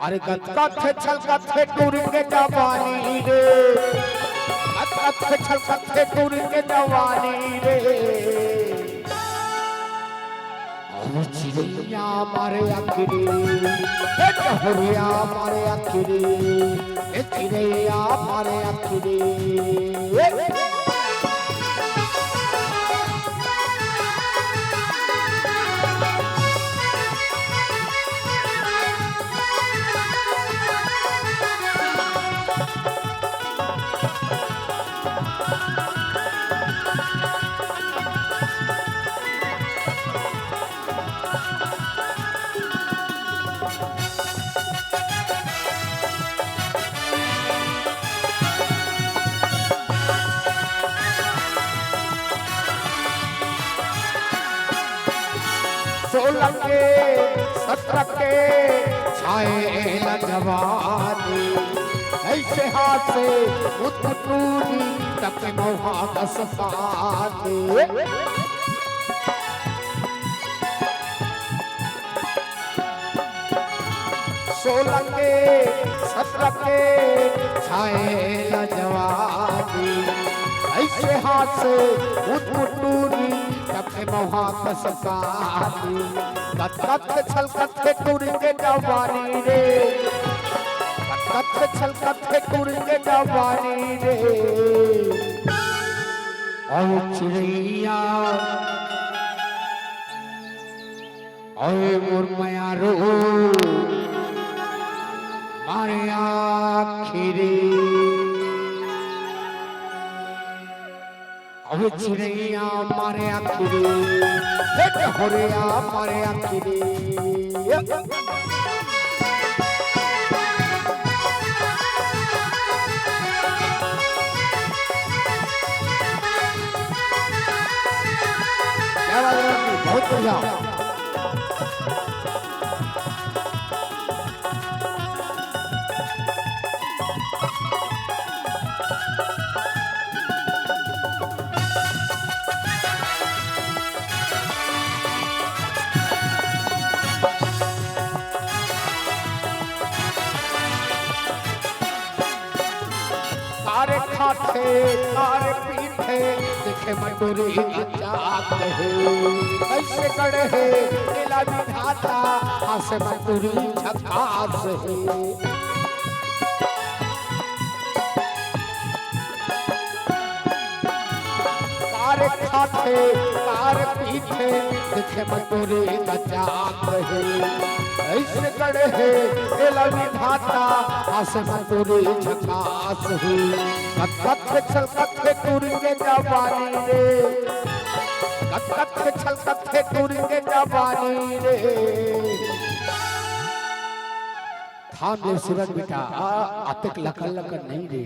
अरे कथे छल कथे टूर के जवानी रे, कथे छल कथे टूर के जवानी रे। अरे चिड़िया मारे आखिरी, डहरिया मारे आखिरी, चिड़िया मारे आखिरी। सोलह के 17 के छाए न जवानी, ऐसे हाथ से उतूरी तक मोहा दस पानी। 16 के 17 के छाए न जवानी, ऐसे हाथ से उतूरी मोहा कसकानी। कथे छल कथे टूर के जवानी रे, कथे छल कथे टूर के जवानी रे। और चिड़िया और मुरमया रो मारे आखिरी। अब चिड़िया मारे आखिरी, डहरिया मारे आखिरी। क्या बात है, बहुत बढ़िया। तारे खाते तारे पीते देखे मटोरी जात है, ऐसे कड़े है नीला विधाता हासे मटोरी झकास है। तारे खाते तारे पीते देखे मटोरी जात है, ऐसे कड़े है नीला विधाता हासे मटोरी झकास है। कथे छल कथे टूर के जवानी रे, कथे छल कथे टूर के जवानी रे। थाम ले सूरज बेटा, अतक लकल लकल नहीं रे।